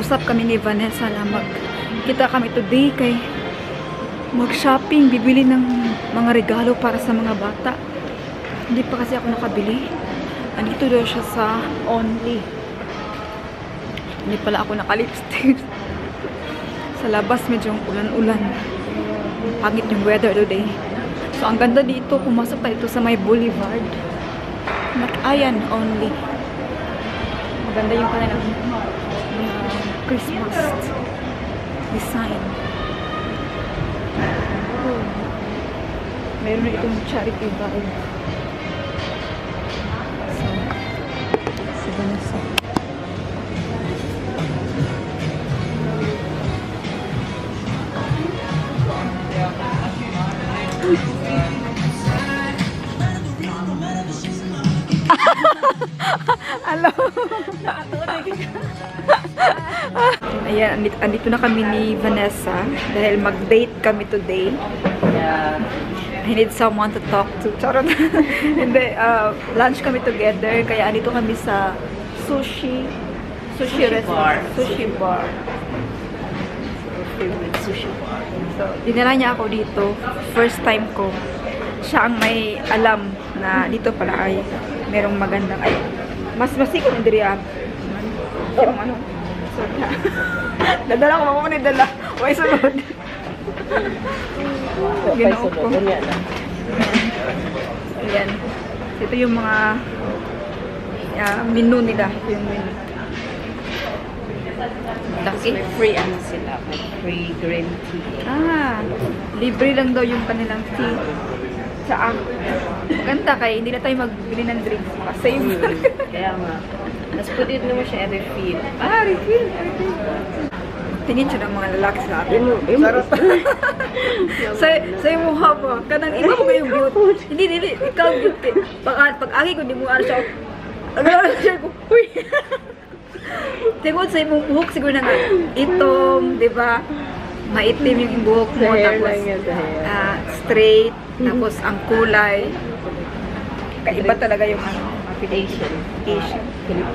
nag-usap kami ni Vanessa na magkita kami today kay mag-shopping, bibili ng mga regalo para sa mga bata. Hindi pa kasi ako nakabili. Andito daw siya sa Only. Hindi pala ako naka-lipstick. Sa labas medyo ulan-ulan. Pangit yung weather today. So ang ganda dito, pumasok tayo sa may boulevard. Ayan, Only. Maganda yung kanilang Christmas design. Oh. Meron na itong charity bag. So Vanessa. Hello. Ayan, andito na kami ni Vanessa dahil mag-date kami today. I need someone to talk to. Charot. Hindi, lunch kami together. Kaya andito kami sa sushi restaurant. Sushi bar. Sushi bar. So, dinala niya ako dito. First time ko. Siya ang may alam na dito pala ay merong magandang ay mas masikon hindi riyan. Yung ano? So, dadala ko mo ni dala. Why sunod? Ginoo ko. Ayan. Ito yung mga menu nila. Yung menu. Laki. Free ano sila. Free green tea. Libre lang daw yung kanilang tea. Sa maganda kay hindi na tayo magbili ng drinks. Save. Kaya nga. Tapos pwede naman siya refill. Refill. Tingin siya ng mga lalaki sa atin. Sarot. Sa mukha mo. Kanang iba mo yung beauty. Hindi. Ikaw beauty. Pag-agi ko, hindi mo ano siya. Ano siya ko. Uy! Tingod sa imong buhok siguro na nga. Itong, di ba? Maitim yung buhok mo. Tapos straight. Tapos ang kulay. Kaiba talaga yung ano. Asian.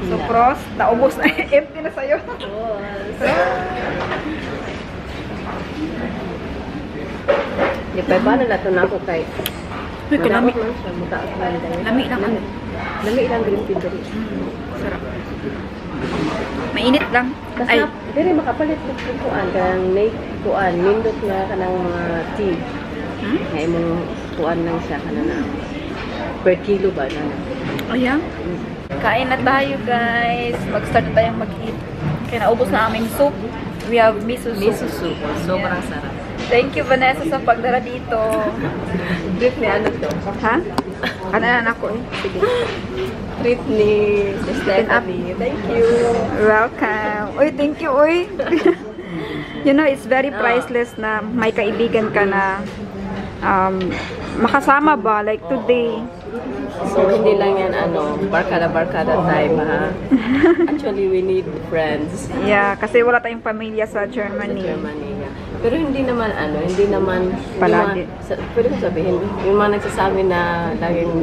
So cross, naubos na. Empty na sa'yo. Di pa ba na nato na ako kay Lami. Lami lang green tea dito. Sarap. Mainit lang. Kasi diri makapalit ko kuan kang kuan nindot nga kanang mga tea. Kay mo kuan lang siya kanana. Per kilo ba na? Ayan. Kain na tayo, guys. Mag-start na tayong mag-eat. Kaya naubos na aming soup. We have miso soup. Sobrang sarap. Thank you, Vanessa, sa pagdala dito. Trip ni ano to? Ha? Kanalan ako eh. Sige. Trip ni Stephanie. Thank you. Welcome. Uy, thank you, uy. You know, it's very priceless na may kaibigan ka na makasama ba? Like today. So, hindi lang yan, barkada time, ha? Actually, we need friends. Yeah, kasi wala tayong pamilya sa Germany. Pero hindi naman, palagi. Pwede ko sabihin, yung mga nagsasabi na laging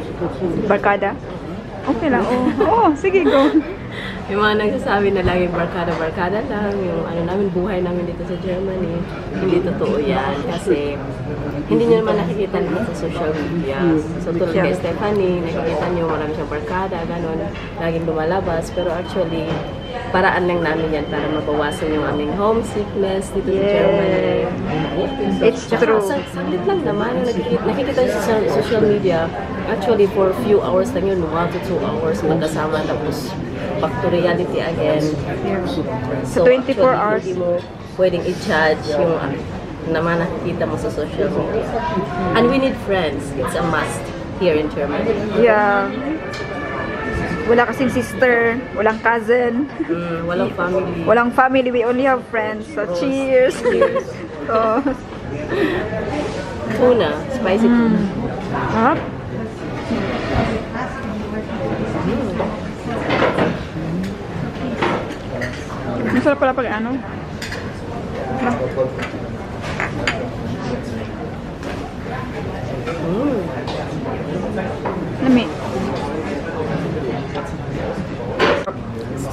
barkada? Okay lang, oo, sige, go. Yung mga nagsasabi na laging barkada lang, yung namin, buhay namin dito sa Germany, hindi totoo yan. Kasi, hindi nyo naman nakikita naman sa social media. So, tulad kay Stephanie, nakikita nyo marami siyang barkada, gano'n, laging lumalabas. Pero actually, paraan lang namin yan para mabawasan yung aming homesickness dito sa Germany. It's true. Saglit lang naman, nakikita nyo sa social media, actually for a few hours lang yun, 1 to 2 hours magkasama, tapos back to reality again. So, 24 hours. Hindi mo pwedeng i-judge yung naman nakikita mo sa social media. And we need friends. It's a must here in Germany. Yeah. Wala kasing sister, walang cousin. Walang family. Walang family, we only have friends. So, cheers! So, tuna, spicy tuna. Ha? Masarap pala pag ano? Lami.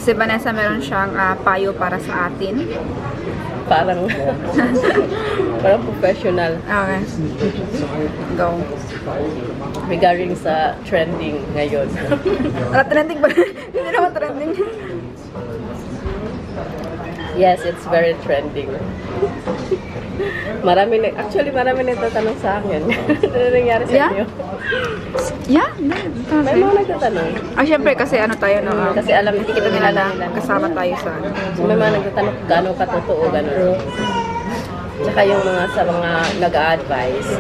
Si Vanessa meron siyang payo para sa atin. Parang, parang professional Okay. Go. regarding sa trending ngayon. Trending ba? Hindi naman trending. Yes, it's very trending. Actually, marami nagtatanong sa akin. Ano nangyari sa Yeah? inyo? Yeah? May mga nagtatanong. Syempre kasi ano tayo, no? Kasi alam, Hindi kita nila kasama tayo sa So, may mga nagtatanong kung gano'n katotoo, gano'n. Tsaka yung mga sa mga nag-a-advise.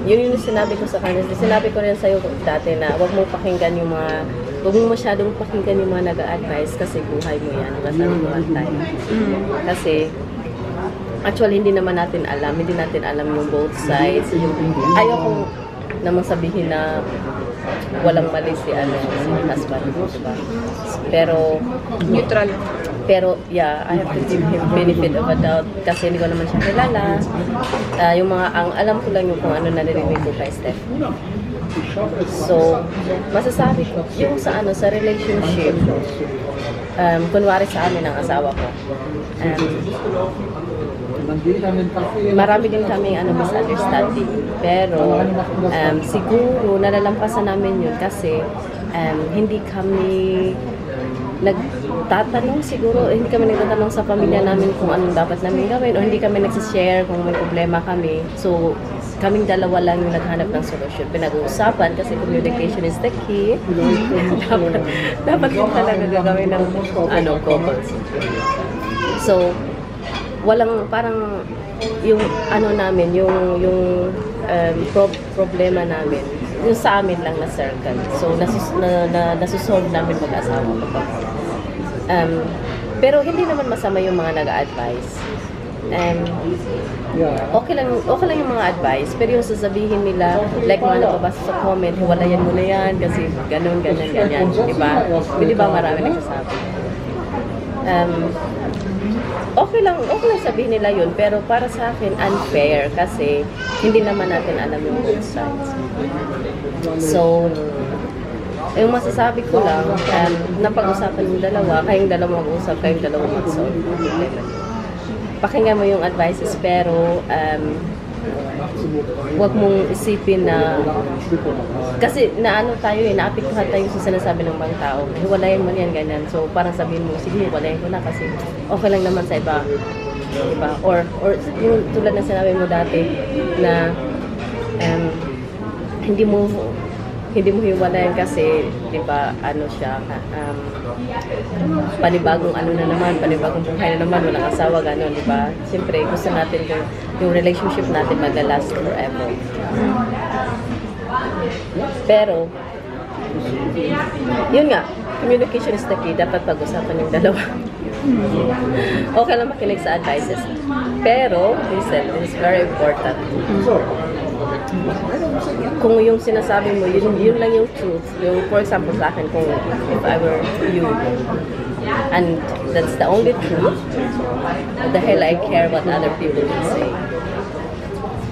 Yun yung sinabi ko sa kanila. Sinabi ko rin sa'yo dati na huwag mo pakinggan yung mga, huwag mo masyadong pakinggan yung mga nag-a-advise kasi buhay mo yan. Basta one time. Kasi, actually, hindi naman natin alam. Hindi natin alam yung both sides. Ayaw kong namang sabihin na walang mali si husband. Diba? Pero, neutral. Pero, yeah, I have to give him benefit of a doubt kasi hindi ko naman siya kilala. Yung mga, ang alam ko lang yung kung ano naririnig ko kay Steph. So, masasabi ko, yung sa relationship, kunwari sa amin ang asawa ko, marami din kami misunderstanding. Pero, siguro, nalalampasan namin yun kasi hindi kami nagtatanong siguro, hindi kami nagtatanong sa pamilya namin kung anong dapat namin gawin o hindi kami nagsishare kung may problema kami. So, kaming dalawa lang yung naghanap ng solusyon. Pinag-uusapan kasi communication is the key. dapat yung talaga gagawin ng couples. So, walang parang yung namin, yung problema namin, yung sa amin lang na circle. So, nasusolve namin mag-asawa ko. Pero hindi naman masama yung mga nag-a-advise. Okay lang yung mga advice, pero yung sasabihin nila, like mga napabasa sa comment, hiwalayan mo na yan kasi ganun, ganyan. Diba? Di ba marami nagsasabi? Okay lang sabihin nila yun, pero para sa akin unfair kasi hindi naman natin alam yung both sides. So, yung masasabi ko lang, napag-usapan yung dalawa, kayong dalawa mag-usap, kayong dalawa mag-solve. Pakinggan mo yung advices, pero huwag mong isipin na kasi naapektuhan tayo sa sinasabi ng mga tao. Hiwalayan mo yan, ganyan. So, parang sabihin mo, sige, hiwalayan ko na kasi okay lang naman sa iba. Diba? Or yung tulad na sinabi mo dati na hindi mo hiwalayan kasi, di ba, panibagong panibagong buhay na naman, walang asawa, gano'n, di ba? Siyempre, gusto natin yung relationship natin mag-last forever. Pero, yun nga, communication is the key. Dapat pag-usapan yung dalawa. Okay lang makinig sa advices. Pero, listen, this is very important. Kung yung sinasabi mo, yun lang yung truth. Yung, for example, sa akin, kung if I were you, and that's the only truth, what the hell I care what other people will say.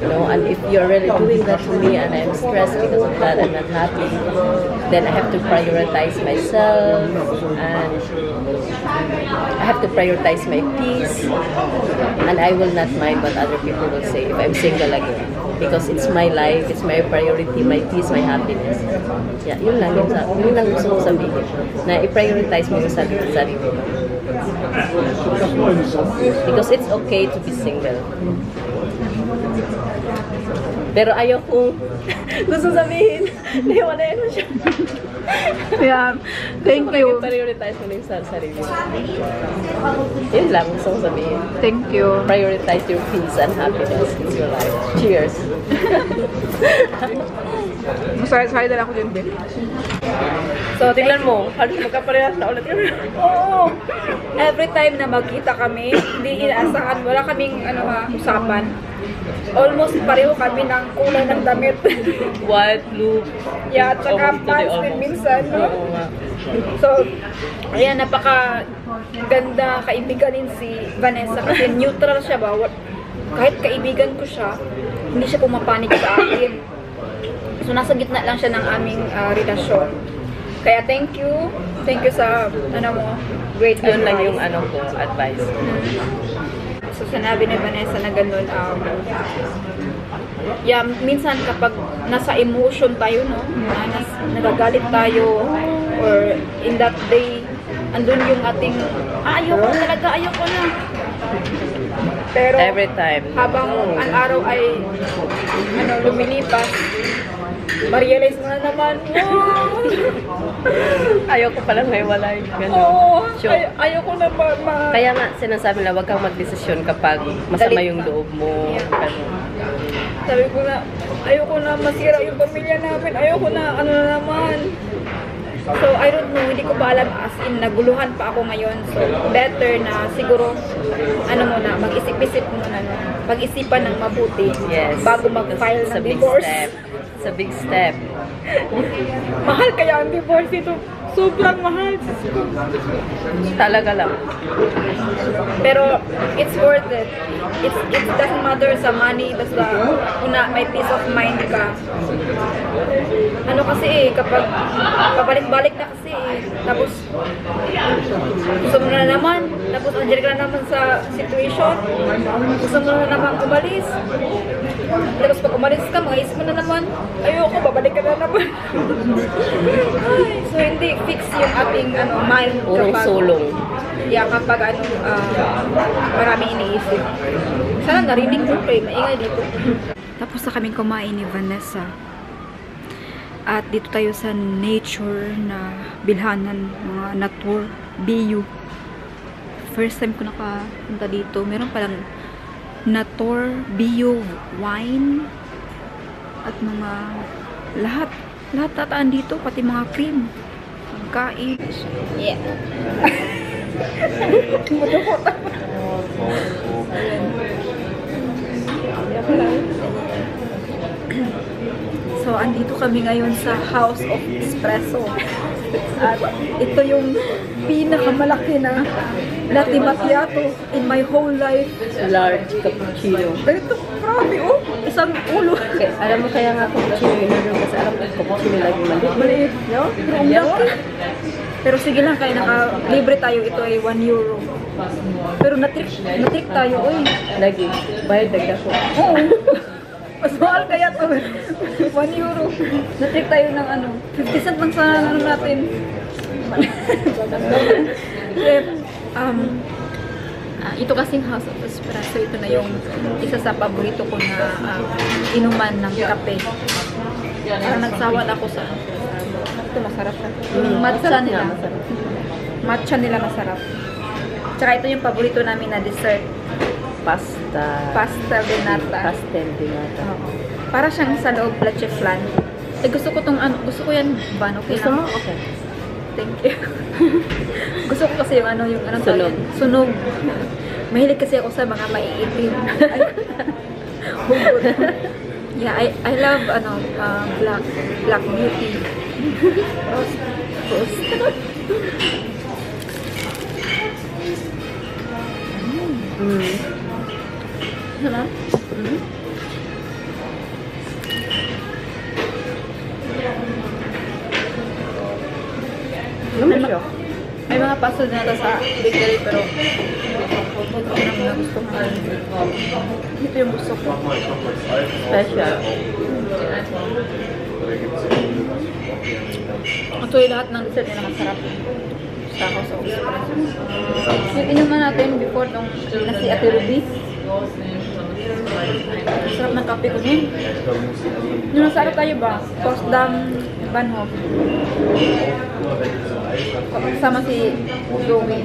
You know, and if you're really doing that to me and I'm stressed because of that, I'm not happy, then I have to prioritize myself and I have to prioritize my peace, and I will not mind what other people will say if I'm single again. Because it's my life, it's my priority, my peace, my happiness. Yeah, yun lang gusto ko sabihin. Na i-prioritize mo yung sarili mo. Because it's okay to be single. Pero ayaw kong gusto sabihin, nahiwalayan mo siya. Yeah, thank you. Prioritize mo na yung sarili mo. Yun lang gusto kong sabihin. Thank you. Prioritize your peace and happiness in your life. Cheers! Masaya na ako din, Ben. So, tingnan mo, halos magkaparehas na ulit kami. Oo. Every time na magkita kami, hindi inaasahan, wala kaming usapan. Almost pareho kami ng kulay ng damit. White, blue. Yeah, at saka pants din minsan, no? So, ayan, napaka-ganda kaibiganin si Vanessa kasi neutral siya ba? Kahit kaibigan ko siya, hindi siya pumapanig sa akin. So, nasa gitna lang siya ng aming relasyon. Kaya thank you sa, ano mo, great Yun advice. lang yung ano ko, advice. So, sinabi ni Vanessa na ganun, yeah, minsan kapag nasa emotion tayo, no, nagagalit tayo, or in that day, andun yung ating, ayoko na. Pero, Every time. habang ang araw ay, lumilipas, ma-realize mo na naman, Ayoko palang hiwalay. Ganun. Sure. ayoko na Kaya nga, sinasabi na huwag kang magdesisyon kapag masama yung loob mo. Yeah. Ganun. Sabi ko na, ayoko na masira yung pamilya namin, ayoko na, ano na naman. So, I don't know, hindi ko pa alam, as in, naguluhan pa ako ngayon. So, better na siguro, mag-isip-isip muna, pag-isipan ng mabuti, Yes. bago mag-file It's a ng big divorce. step. It's a big step. Mahal kaya ang divorce ito. Sobrang mahal. Talaga lang. Pero, it's worth it. It doesn't matter sa money, basta may peace of mind ka. Ano kasi kapag pabalik-balik na kasi tapos gusto mo na naman, tapos andiyan ka na naman sa situation, gusto mo na naman umalis, tapos pag umalis ka, mag-isip mo na naman, ayoko, babalik ka na naman. Ay, so hindi fix yung ating mind Urong-sulong. kapag maraming iniisip. Sana narinig mo kayo, maingay dito. Tapos na kaming kumain ni Vanessa. At dito tayo sa nature na bilhanan, mga nature, BU. First time ko nakapunta dito. Meron palang nature, BU, wine, at mga lahat tataan dito, pati mga cream, pagkain. Yeah. So, andito kami ngayon sa House of Espresso. At ito yung pinakamalaki na latte macchiato in my whole life. Large cappuccino. Ganito, grabe oh! Isang ulo. Okay, alam mo kaya nga cappuccino in-order kasi alam ko cappuccino lagi maliit. No? Pero ang laki. Pero sige lang, kaya naka-libre tayo. Ito ay €1. Pero na-trick tayo, oy. Lagi. Bayad dagdag ko. Oo. Mas mahal kaya to. €1. Na-trick tayo ng 50 cent lang sa natin. Ito kasing House of Espresso, ito na yung isa sa paborito ko na inuman ng kape. Parang nagsawa na ako sa ito, masarap siya. Matcha nila. Matcha nila masarap. Tsaka ito yung paborito namin na dessert. Pasta de nata. Pastel de nata. Para siyang sa loob leche flan. Gusto ko gusto ko yan ban, okay Gusto lang? mo? Okay. Thank you. Gusto ko kasi yung Sunog. Sunog. Mahilig kasi ako sa mga maiitim. Hugot. Yeah, I love black beauty. Roast. Sarap. May mga pasto na ito sa bakery pero huwag ko nang nagustuhan. Ito yung gusto ko. Special. Actually, lahat ng dessert nila masarap. Sa House of Espresso. Yung inuman natin before nung si Ate Ruby. Sarap ng kape ko nun. Nung nasa ano tayo ba? Postdam Banhof. Kasama si Joey.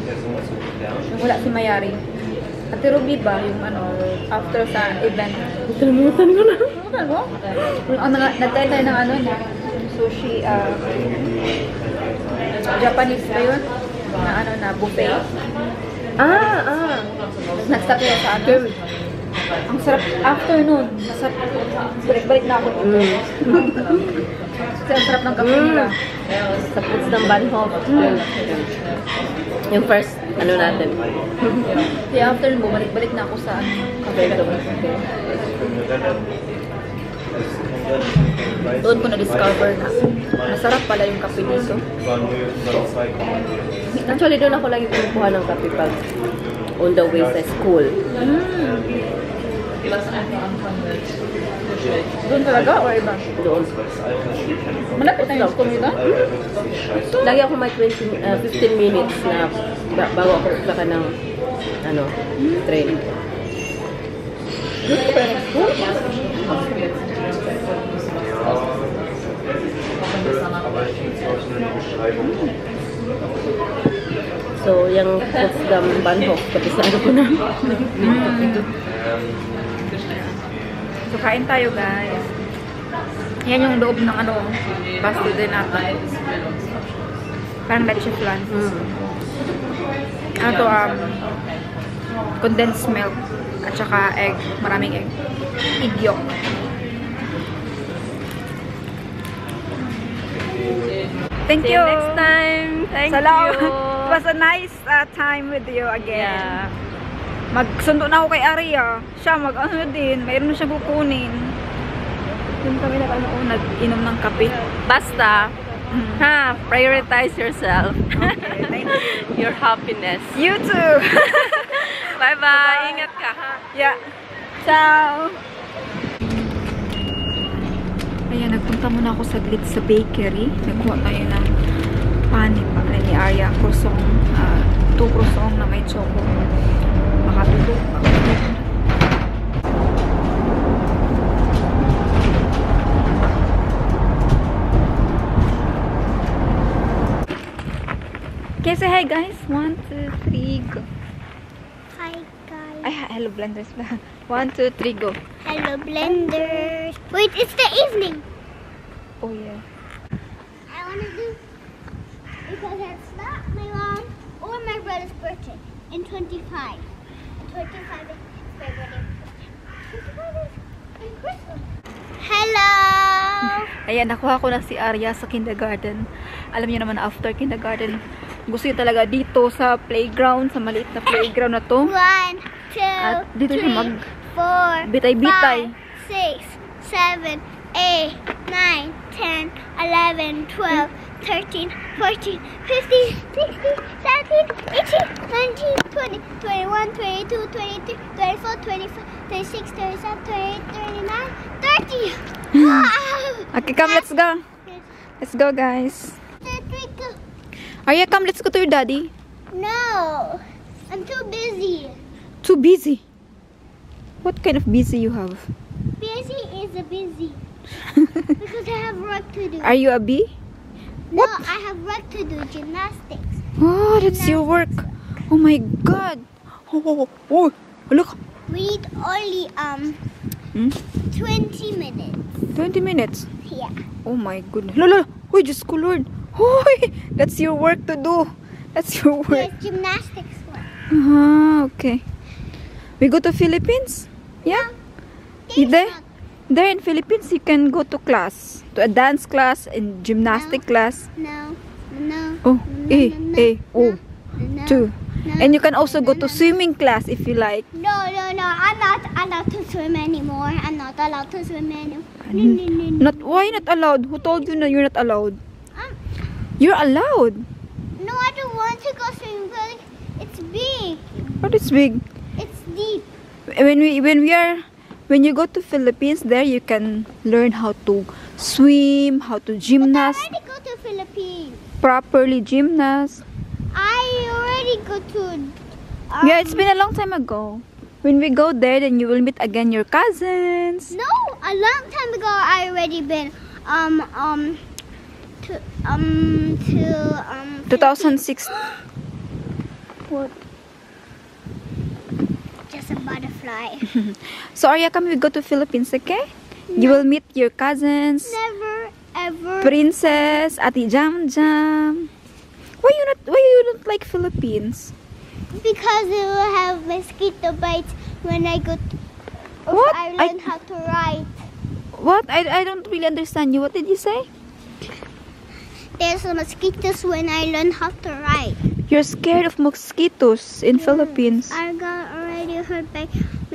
Yung wala si Mayari. Ate Ruby ba? Yung after sa event. Kalimutan ko na. Kalimutan mo? Nagtayo tayo ng na sushi, Japanese ba yun? Na buffet. Nag-stop tayo sa ang sarap afternoon. Masarap. Balik na ako. Kasi ang sarap ng kape nila. Sa foods ng Banhof. Yung first, natin. Kaya afternoon, bumalik-balik na ako sa kape. Doon ko na-discover na masarap pala yung kape dito. Actually, doon ako lagi kumukuha ng kape pag on the way sa school. Doon talaga or iba? Doon. Malapit na yung school nito? Lagi ako may 15 minutes na bago ako saka ng train. Doon ka pala nag-school? So, yung Potsdam Bahnhof, kapisado ko na. So, kain tayo, guys. Yan yung loob ng bus din natin. Parang leche flan. Ano to, condensed milk. At saka egg. Maraming egg. Egg yolk. Thank you. Next time. Thank Salamat. you. It was a nice time with you again. Yeah. Magsundo na ako kay Aria. Siya mag-ano din. Mayroon na siyang kukunin. Doon kami nag-inom ng kape. Basta, prioritize yourself. Okay, thank you. Your happiness. You too. Bye-bye. Bye-bye. Ingat ka, ha? Yeah. Ciao. Ayan, nagpunta muna ako saglit sa bakery. Nagkuha tayo ng panit ni Aria. Croissant. 2 croissant na may choco. Makatulog. Okay, say hi guys. 1, 2, 3, go. Hi guys. Ay, hello blenders. 1, 2, 3, go. Hello blenders. Wait, it's the evening. Oh yeah. I want to do because it's not my mom or my brother's birthday in 25. 25 is my birthday. 25 is in Christmas. Hello. Ayan, nakuha ko na si Aria sa kindergarten. Alam niyo naman, after kindergarten, gusto niya talaga dito sa playground, sa maliit na playground na to. 1, 2, At dito siya 3, 4, bitay-bitay. 5, 6, 7, 8, 9, 10, 11, 12, 13, 14, 15, 16, 17, 18, 19, 20, 21, 22, 23, 24, 25, 26, 27, 28, 39, 30. Wow! Okay, come, let's go. Let's go, guys. Aria, come, let's go to your daddy. No, I'm too busy. Too busy. What kind of busy you have? Busy is a busy. Because I have work to do. Are you a bee? No, what? I have work to do. Gymnastics. Oh, that's your work. Oh my God. Oh, look. We need only 20 minutes. 20 minutes. Yeah. Oh my goodness. Lola, oh, just ko Lord. Oh, that's your work to do. That's your work. Yes, gymnastics work. Okay. We go to Philippines? Yeah? There's There? not- There in Philippines, you can go to class. To a dance class and gymnastic class. No. No. Oh, no, A, no, A, O, no, 2. no, And you can also go no, to no. swimming class if you like. No. I'm not allowed to swim anymore. I'm not allowed to swim anymore. No. Not, why not allowed? Who told you na you're not allowed? Um, You're allowed. no, I don't want to go swimming, but it's big. But it's big. It's deep. When you go to Philippines, there you can learn how to swim, how to I gymnast, already go to Philippines. properly gymnast. I already go to. Yeah, it's been a long time ago. When we go there, then you will meet again your cousins. No, a long time ago I already been to 2006. What? just a butterfly. So Arya, come we go to Philippines, okay? You will meet your cousins, Never ever. Princess, Ati Jam Jam. Why you don't like Philippines? Because it will have mosquito bites when I go to. What? I learn how to write. What? I don't really understand you. What did you say? There's mosquitoes when I learn how to write. You're scared of mosquitoes in Philippines. I got already hurt by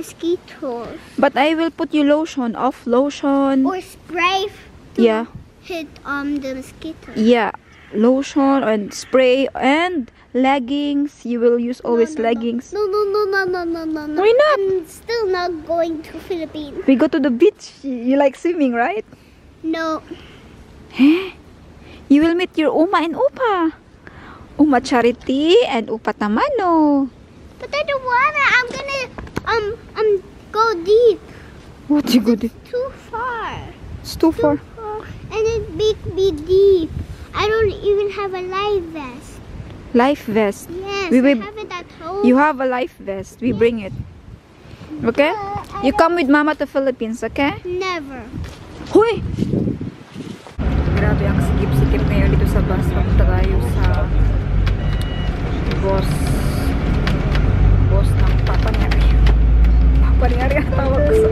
mosquitoes. But I will put you lotion, off lotion. Or spray to Yeah. hit the mosquitoes. Yeah. Lotion and spray and leggings. You will use always leggings. No. Why not? I'm still not going to Philippines. We go to the beach. You like swimming, right? No. You will meet your Uma and Upa. Uma Charity and Upa Tamano. But I don't wanna. I'm gonna go deep. What you go do? Too far. It's too far. And it make me deep. I don't even have a life vest. Life vest. Yes, We I will- have it at home. You have a life vest. We bring it. Okay? You come with Mama to Philippines, okay? Never. Hoy! Grabe ang sikip-sikip ngayon dito sa bus. Papunta tayo sa boss ng Papa Neri. Papa Neri ang tawag ko sa...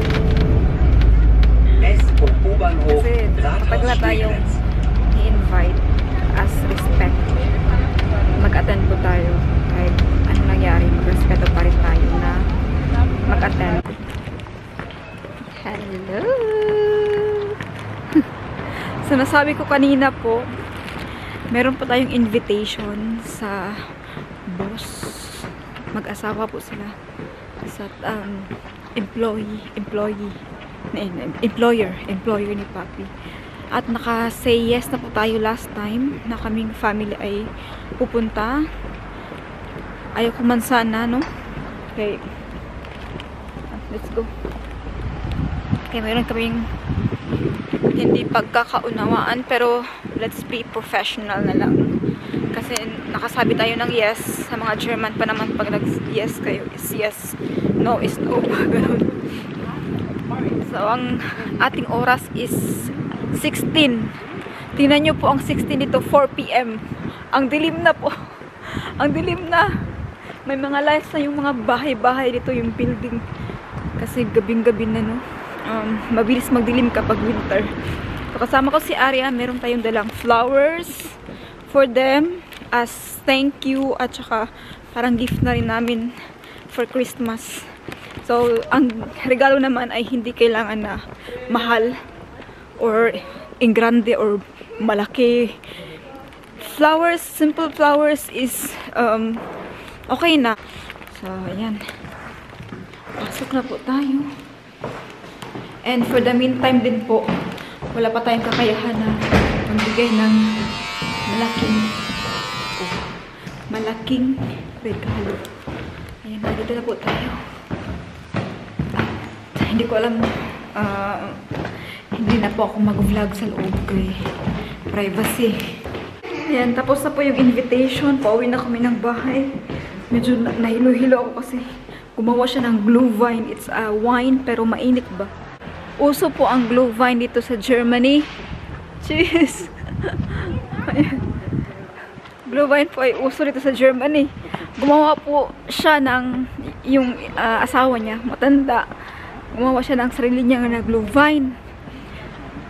Kasi matagal na tayong i-invite as respect. Mag-attend po tayo. Kahit anong nangyari, mag-respeto pa rin tayo na mag-attend. Hello! So, nasabi ko kanina po, meron po tayong invitation sa boss. Mag-asawa po sila sa employer ni Papi. At naka-say yes na po tayo last time na kaming family ay pupunta. Ayaw ko man sana, no? Okay. Let's go. Okay, meron kaming hindi pagkakaunawaan, pero let's be professional na lang. Kasi nakasabi tayo ng yes. Sa mga German pa naman, pag nag-yes kayo is yes, no is no. Ganun. So, ang ating oras is 16. Tingnan nyo po ang 16 dito, 4 PM. Ang dilim na po. Ang dilim na. May mga lights na yung mga bahay-bahay dito, yung building. Kasi gabing-gabi na, no? Mabilis magdilim kapag winter. So, kasama ko si Aria. Meron tayong dalang flowers for them as thank you at saka parang gift na rin namin for Christmas. So, ang regalo naman ay hindi kailangan na mahal or in grande or malaki. Flowers, simple flowers is okay na. So, ayan. Pasok na po tayo. And for the meantime din po, wala pa tayong kakayahan na magbigay ng malaking regalo. Ayan, dito na po tayo. Hindi ko alam, hindi na po ako mag-vlog sa loob kay privacy. Ayan, tapos na po yung invitation. Pauwi na kami ng bahay. Medyo nahilo-hilo ako kasi gumawa siya ng Glühwein. It's a wine pero mainit ba? Uso po ang Glühwein dito sa Germany. Cheers! Glühwein po ay uso dito sa Germany. Gumawa po siya ng yung asawa niya, matanda. Gumawa siya ng sarili niya na Glühwein.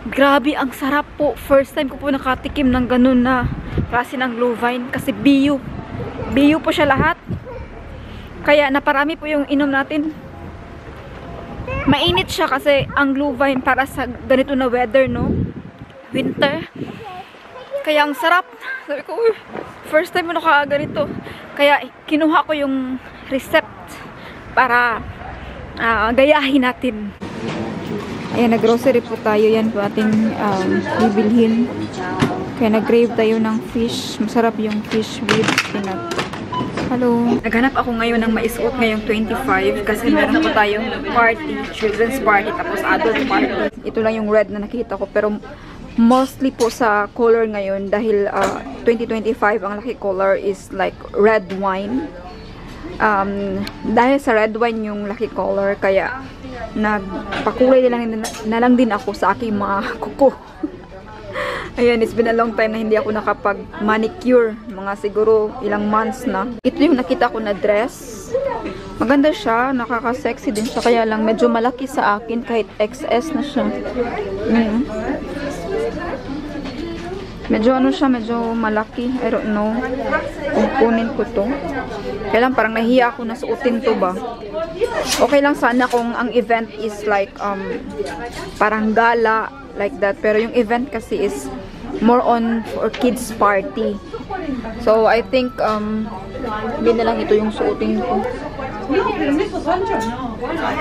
Grabe, ang sarap po. First time ko po nakatikim ng ganun na klase ng Glühwein kasi bio. Bio po siya lahat. Kaya naparami po yung inom natin. Mainit siya kasi ang Glühwein para sa ganito na weather, no? Winter. Kaya ang sarap. Sabi ko, first time mo nakaganito. Kaya kinuha ko yung recept para gayahin natin. Ayan, nag-grocery po tayo. Yan po ating bibilhin. Kaya nag-crave tayo ng fish. Masarap yung fish with peanut. Hello. Naghanap ako ngayon ng maisuot ngayong 25 kasi meron po tayong party, children's party, tapos adult party. Ito lang yung red na nakita ko, pero mostly po sa color ngayon dahil 2025 ang lucky color is like red wine. Dahil sa red wine yung lucky color, kaya nagpakulay na lang din ako sa aking mga kuko. Ayan, it's been a long time na hindi ako nakapag-manicure. Mga siguro ilang months na. Ito yung nakita ko na dress. Maganda siya, nakaka-sexy din siya. Kaya lang medyo malaki sa akin kahit XS na siya. Medyo ano siya, medyo malaki. I don't know kung kunin ko to. Kaya lang parang nahiya ako na suotin to ba. Okay lang sana kung ang event is like parang gala like that, pero yung event kasi is more on for kids party. So I think hindi na lang ito yung suotin ko.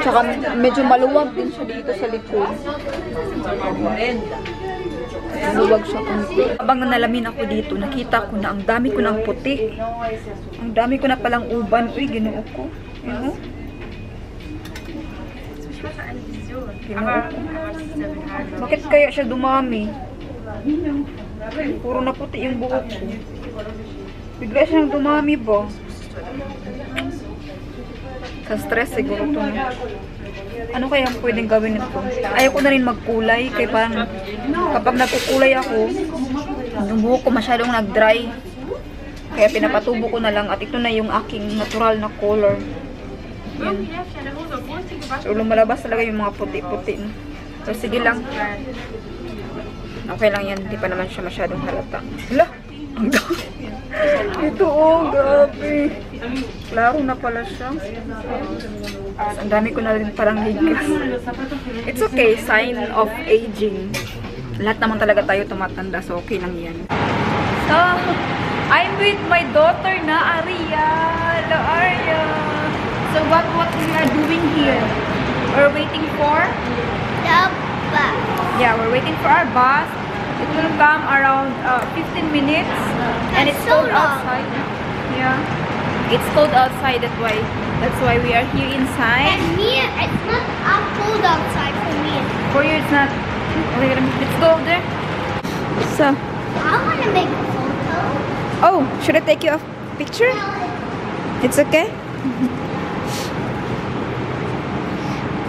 Tsaka medyo maluwag din siya dito sa likod. Maluwag siya konti. Habang nalamin ako dito, nakita ko na ang dami ko ng puti. Ang dami ko na palang uban. Uy, ginoo ko. Ginoo. Ginoo ko. Bakit kaya siya dumami? Puro na puti yung buhok ko. Bigla siyang dumami ba? Sa stress siguro to. Ano kaya ang pwedeng gawin nito? Ayoko na rin magkulay. Kaya parang kapag nagkukulay ako, yung buhok ko masyadong nag-dry. Kaya pinapatubo ko na lang. At ito na yung aking natural na color. Yan. So lumalabas talaga yung mga puti-puti. So sige lang. Okay lang yan. Hindi pa naman siya masyadong halata. Hala! Ito oh, grabe. Klaro na pala siya. Ang dami ko na rin parang higgas. It's okay, sign of aging. Lahat naman talaga tayo tumatanda, so okay lang yan. So, I'm with my daughter na Aria. Hello, Aria. So, what we are doing here? We're waiting for? The bus. Yeah, we're waiting for our bus. It will come around 15 minutes. And it's so cold long. outside. Yeah. It's cold outside, that's why we are here inside. And me, it's not cold outside for me. For you, it's not. Okay, let's go over there. So, I want to make a photo. oh, should I take you a picture? It's okay.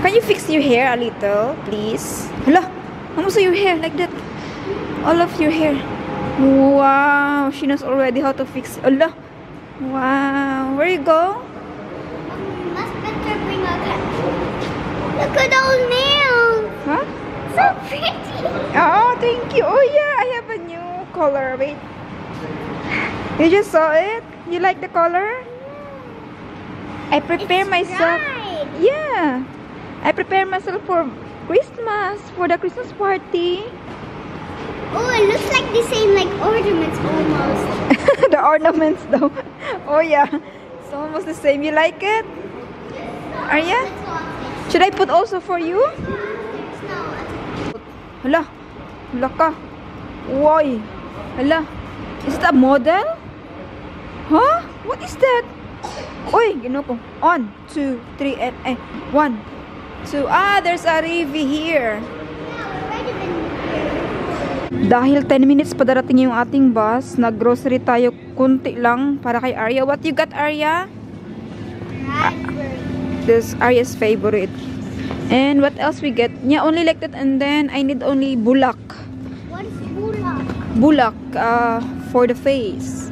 Can you fix your hair a little, please? Hala, almost your hair like that. All of your hair. Wow, she knows already how to fix. Hala. Wow, where you go? You must better bring a cat. Look at those nails. Huh? So pretty. Oh, thank you. Oh yeah, I have a new color. Wait. You just saw it? You like the color? I prepare myself. Right. Yeah. I prepare myself for Christmas, for the Christmas party. Oh, it looks like the same like ornaments almost. The ornaments though. Oh yeah. It's almost the same. You like it? Arya? Should I put also for you? Hala. Hala ka. Woy. Hala. Is it a model? Huh? What is that? Uy, gino ko. 1, 2, 3, and 1, 2. Ah, there's a Rivi here. Dahil 10 minutes pa darating yung ating bus, nag-grocery tayo kunti lang para kay Arya. What you got, Arya? This Arya's favorite. And what else we get? Yeah, only like that, and then I need only bulak. What is bulak? Bulak for the face.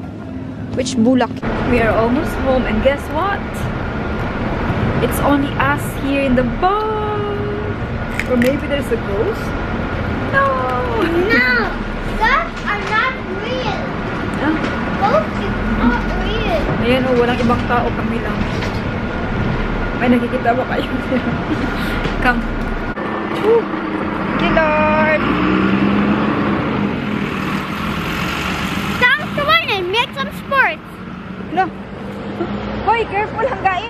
Which bulak? We are almost home, and guess what? It's only us here in the bus. Or maybe there's a ghost? No! No, ghosts are not real. Huh? Ghosts is not real. Ayan o, walang ibang tao, kami lang. May nakikita ba kayo? Come. Woo! Thank you, Lord! Come on and make some sports. No! Hoy, careful hanggain!